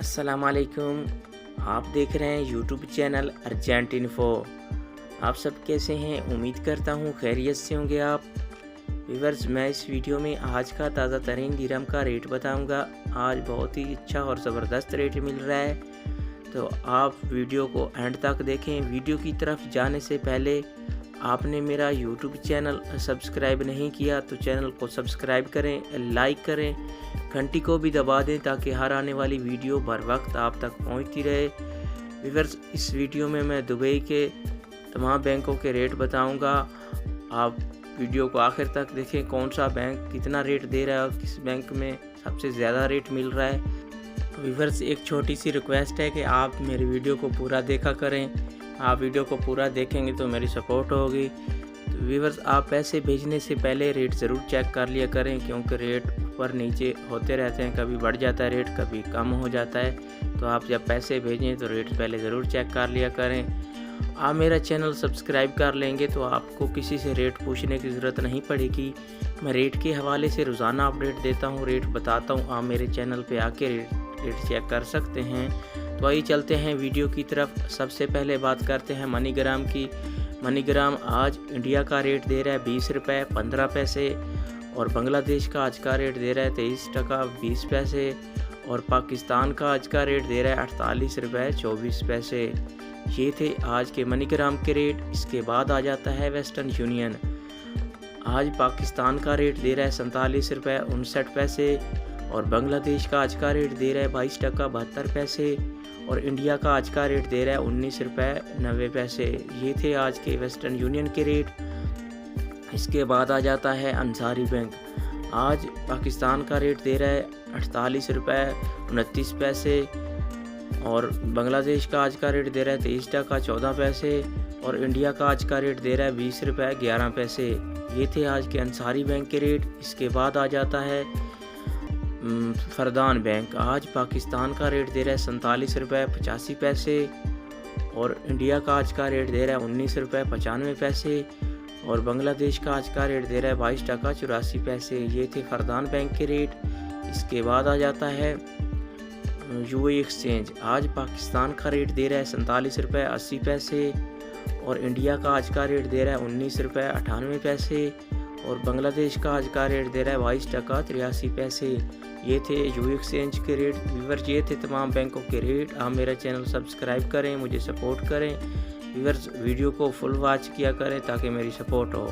अस्सलामुअलैकुम। आप देख रहे हैं यूट्यूब चैनल अर्जेंट इन्फो। आप सब कैसे हैं? उम्मीद करता हूँ खैरियत से होंगे आप। व्यूअर्स, मैं इस वीडियो में आज का ताज़ा तरीन दिरहम का रेट बताऊंगा। आज बहुत ही अच्छा और ज़बरदस्त रेट मिल रहा है, तो आप वीडियो को एंड तक देखें। वीडियो की तरफ जाने से पहले आपने मेरा यूट्यूब चैनल सब्सक्राइब नहीं किया तो चैनल को सब्सक्राइब करें, लाइक करें, घंटी को भी दबा दें ताकि हर आने वाली वीडियो बर वक्त आप तक पहुंचती रहे। व्यूअर्स, इस वीडियो में मैं दुबई के तमाम बैंकों के रेट बताऊंगा। आप वीडियो को आखिर तक देखें, कौन सा बैंक कितना रेट दे रहा है और किस बैंक में सबसे ज़्यादा रेट मिल रहा है। व्यूअर्स, एक छोटी सी रिक्वेस्ट है कि आप मेरी वीडियो को पूरा देखा करें। आप वीडियो को पूरा देखेंगे तो मेरी सपोर्ट होगी। तो व्यूअर्स, आप पैसे भेजने से पहले रेट ज़रूर चेक कर लिया करें, क्योंकि रेट ऊपर नीचे होते रहते हैं। कभी बढ़ जाता है रेट, कभी कम हो जाता है। तो आप जब पैसे भेजें तो रेट पहले ज़रूर चेक कर लिया करें। आप मेरा चैनल सब्सक्राइब कर लेंगे तो आपको किसी से रेट पूछने की ज़रूरत नहीं पड़ेगी। मैं रेट के हवाले से रोज़ाना अपडेट देता हूँ, रेट बताता हूँ। आप मेरे चैनल पे आके रेट चेक कर सकते हैं। तो आइए चलते हैं वीडियो की तरफ। सबसे पहले बात करते हैं मनीग्राम की। मनीग्राम आज इंडिया का रेट दे रहा है 20 रुपये 15 पैसे, और बांग्लादेश का आज का रेट दे रहा है 23 टका 20 पैसे, और पाकिस्तान का आज का रेट दे रहा है 48 रुपये 24 पैसे। ये थे आज के मनीग्राम के रेट। इसके बाद आ जाता है वेस्टर्न यूनियन। आज पाकिस्तान का रेट दे रहा है 47 रुपये 59 पैसे, और बांग्लादेश का आज का रेट दे रहा है 22 टका 72 पैसे, और इंडिया का आज का रेट दे रहा है 19 रुपये 90 पैसे। ये थे आज के वेस्टर्न यूनियन के रेट। इसके बाद आ जाता है अंसारी बैंक। आज पाकिस्तान का रेट दे रहा है 48 रुपये 29 पैसे, और बांग्लादेश का आज का रेट दे रहा है 23 टका 14 पैसे, और इंडिया का आज का रेट दे रहा है 20 रुपये 11 पैसे। ये थे आज के अंसारी बैंक के रेट। इसके बाद आ जाता है फरदान बैंक। आज पाकिस्तान का रेट दे रहा है 47 रुपये 85 पैसे, और इंडिया का आज का रेट दे रहा है 19 रुपये 95 पैसे, और बांग्लादेश का आज का रेट दे रहा है 22 टका 84 पैसे। ये थे फरदान बैंक के रेट। इसके बाद आ जाता है यूएई एक्सचेंज। आज पाकिस्तान का रेट दे रहा है 47 रुपये 80 पैसे, और इंडिया का आज का रेट दे रहा है 19 रुपये 98 पैसे, और बांग्लादेश का आज का रेट दे रहा है 22 टका 83 पैसे। ये थे यूएई एक्सचेंज के रेट। व्यूअर्स, ये थे तमाम बैंकों के रेट। आप मेरा चैनल सब्सक्राइब करें, मुझे सपोर्ट करें। व्यूअर्स, वीडियो को फुल वॉच किया करें ताकि मेरी सपोर्ट हो।